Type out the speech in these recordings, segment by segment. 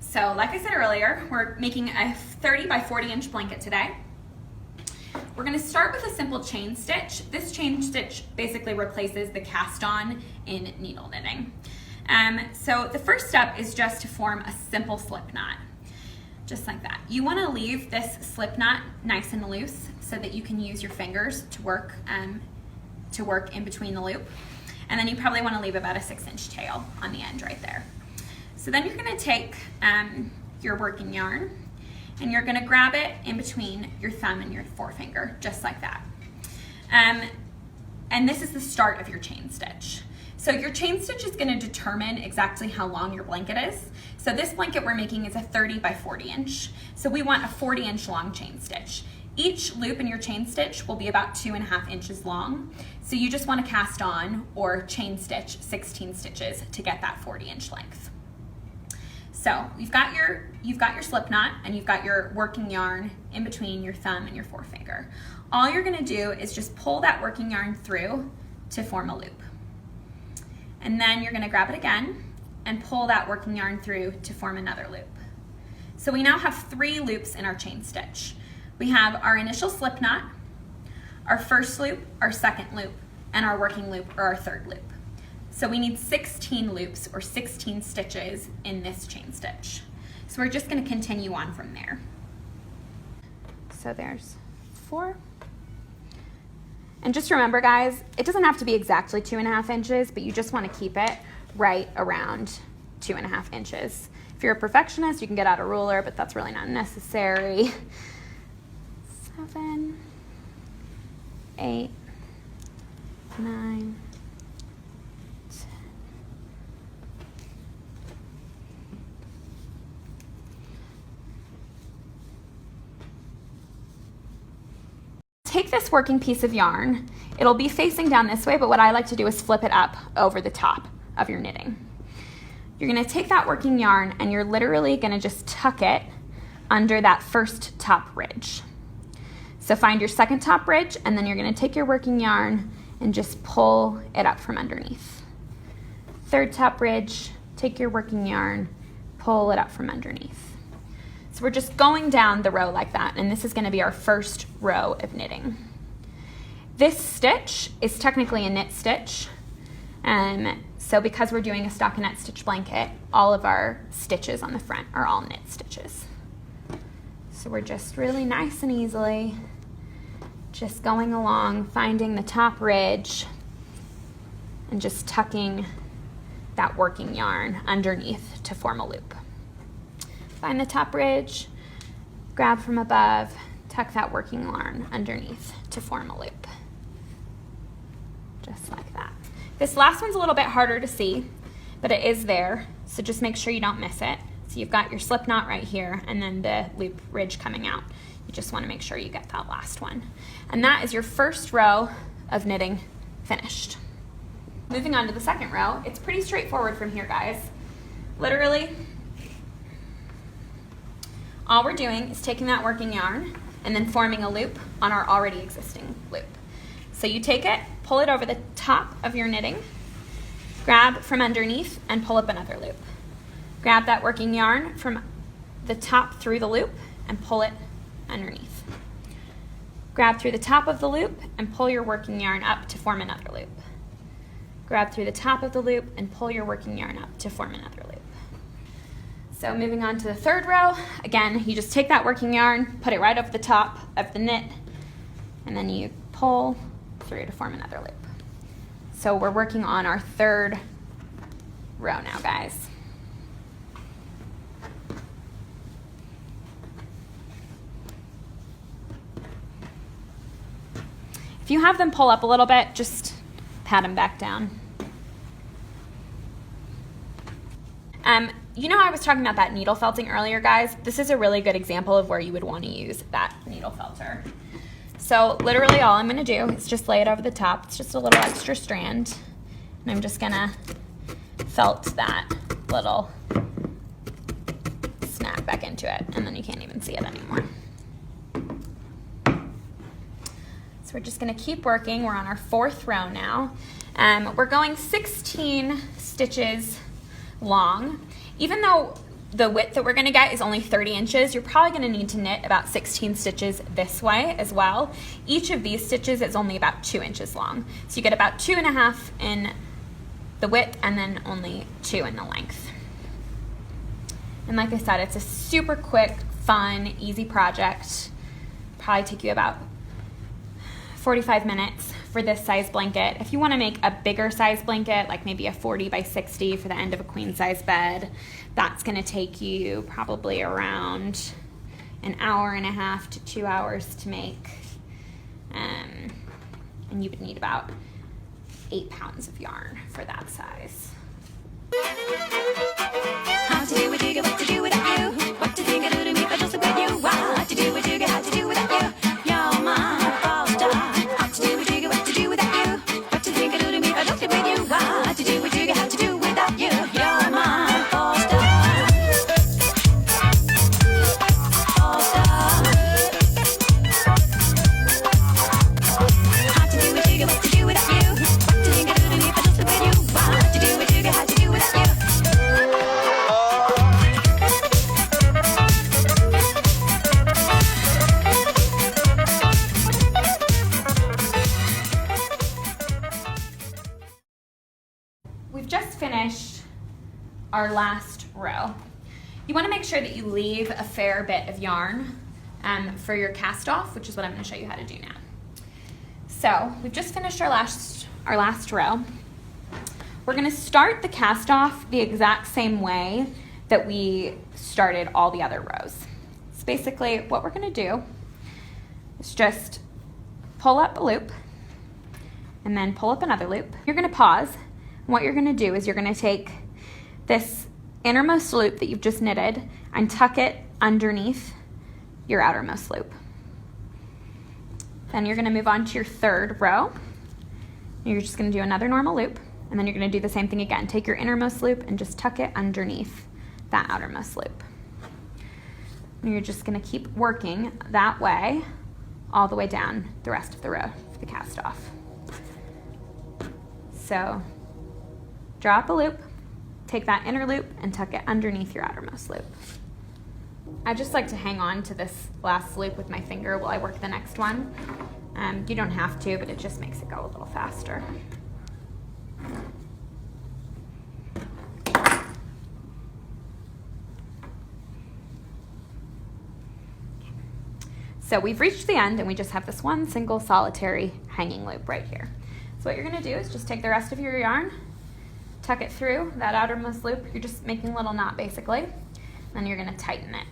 So like I said earlier, we're making a 30 by 40 inch blanket today. We're gonna start with a simple chain stitch. This chain stitch basically replaces the cast on in needle knitting. So the first step is just to form a simple slip knot, just like that. You wanna leave this slip knot nice and loose so that you can use your fingers to work in between the loop. And then you probably wanna leave about a 6-inch tail on the end right there. So then you're gonna take your working yarn and you're gonna grab it in between your thumb and your forefinger, just like that. And this is the start of your chain stitch. So your chain stitch is gonna determine exactly how long your blanket is. So this blanket we're making is a 30 by 40 inch. So we want a 40-inch long chain stitch. Each loop in your chain stitch will be about 2.5 inches long. So you just wanna cast on or chain stitch 16 stitches to get that 40-inch length. So you've got your slip knot and you've got your working yarn in between your thumb and your forefinger. All you're gonna do is just pull that working yarn through to form a loop. And then you're gonna grab it again and pull that working yarn through to form another loop. So we now have 3 loops in our chain stitch. We have our initial slip knot, our first loop, our second loop, and our working loop or our third loop. So we need 16 loops or 16 stitches in this chain stitch. So we're just gonna continue on from there. So there's 4. And just remember guys, it doesn't have to be exactly 2.5 inches, but you just wanna keep it right around 2.5 inches. If you're a perfectionist, you can get out a ruler, but that's really not necessary. 7, 8, 9, 10. Take this working piece of yarn. It'll be facing down this way, but what I like to do is flip it up over the top of your knitting. You're gonna take that working yarn and you're literally gonna just tuck it under that first top ridge. So find your second top ridge and then you're gonna take your working yarn and just pull it up from underneath. Third top ridge, take your working yarn, pull it up from underneath. So we're just going down the row like that, and this is gonna be our first row of knitting. This stitch is technically a knit stitch, so because we're doing a stockinette stitch blanket, all of our stitches on the front are all knit stitches. So we're just really nice and easily just going along, finding the top ridge and just tucking that working yarn underneath to form a loop. Find the top ridge, grab from above, tuck that working yarn underneath to form a loop. Just like that. This last one's a little bit harder to see, but it is there, so just make sure you don't miss it. So you've got your slip knot right here and then the loop ridge coming out. You just want to make sure you get that last one. And that is your first row of knitting finished. Moving on to the second row, it's pretty straightforward from here, guys. Literally, all we're doing is taking that working yarn and then forming a loop on our already existing loop. So you take it, pull it over the top of your knitting, grab from underneath and pull up another loop. Grab that working yarn from the top through the loop and pull it underneath. Grab through the top of the loop and pull your working yarn up to form another loop. Grab through the top of the loop and pull your working yarn up to form another loop. So moving on to the third row, again, you just take that working yarn, put it right over the top of the knit, and then you pull through to form another loop. So we're working on our third row now, guys. If you have them pull up a little bit, just pat them back down. You know, I was talking about that needle felting earlier, guys. This is a really good example of where you would want to use that needle felter. So literally all I'm going to do is just lay it over the top. It's just a little extra strand. And I'm just going to felt that little snap back into it. And then you can't even see it anymore. So we're just going to keep working. We're on our fourth row now. We're going 16 stitches long. Even though the width that we're gonna get is only 30 inches. You're probably gonna need to knit about 16 stitches this way as well. Each of these stitches is only about 2 inches long. So you get about 2.5 in the width and then only 2 in the length. And like I said, it's a super quick, fun, easy project. Probably take you about 45 minutes for this size blanket. If you want to make a bigger size blanket, like maybe a 40 by 60 for the end of a queen size bed, that's going to take you probably around an hour and a half to 2 hours to make. And you would need about 8 pounds of yarn for that size. How to do what you get, what to do without you. What to think I do to me if I just with you. What to do what you get, how to do without you. You're my all star. How to do what you get, what to do without you. What to think I do to me if I just with you. What to do what you get, how to do without you. You're my all star. All star. How to do what you get, what to do without you. What to think I do to me if I just with you. What to do what you get, how to do without you. We've just finished our last row. You want to make sure that you leave a fair bit of yarn for your cast off, which is what I'm going to show you how to do now. So we've just finished our last row. We're going to start the cast off the exact same way that we started all the other rows. So basically what we're going to do is just pull up a loop and then pull up another loop. You're going to pause. What you're going to do is you're going to take this innermost loop that you've just knitted and tuck it underneath your outermost loop. Then you're going to move on to your third row. You're just going to do another normal loop, and then you're going to do the same thing again. Take your innermost loop and just tuck it underneath that outermost loop. And you're just going to keep working that way all the way down the rest of the row for the cast off. So drop a loop, take that inner loop and tuck it underneath your outermost loop. I just like to hang on to this last loop with my finger while I work the next one. You don't have to, but it just makes it go a little faster. So we've reached the end and we just have this one single solitary hanging loop right here. So what you're going to do is just take the rest of your yarn, tuck it through that outermost loop. You're just making a little knot basically. Then you're going to tighten it.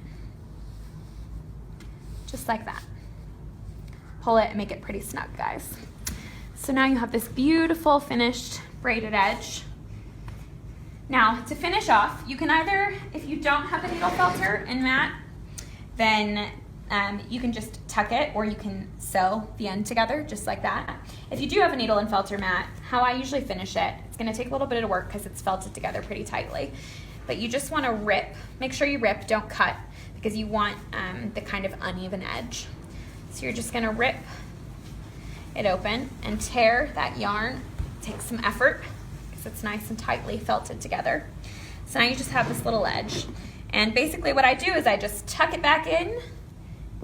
Just like that. Pull it and make it pretty snug, guys. So now you have this beautiful finished braided edge. Now to finish off, you can either, if you don't have a needle felter in mat, then you can just tuck it, or you can sew the end together just like that. If you do have a needle and felter mat, how I usually finish it, it's going to take a little bit of work because it's felted together pretty tightly, but you just want to rip. Make sure you rip, don't cut, because you want the kind of uneven edge. So you're just going to rip it open and tear that yarn. It takes some effort because it's nice and tightly felted together. So now you just have this little edge, and basically what I do is I just tuck it back in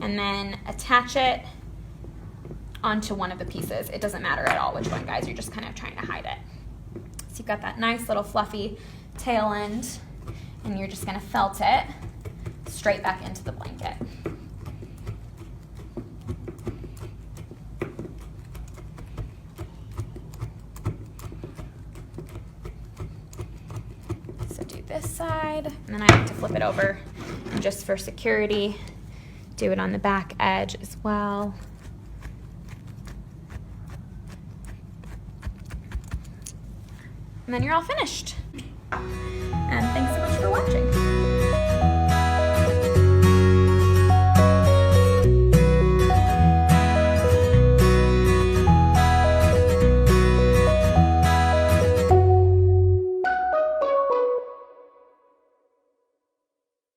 and then attach it onto one of the pieces. It doesn't matter at all which one, guys. You're just kind of trying to hide it. So you've got that nice little fluffy tail end, and you're just going to felt it straight back into the blanket. So do this side, and then I like to flip it over, and just for security, do it on the back edge as well. And then you're all finished. And thanks so much for watching.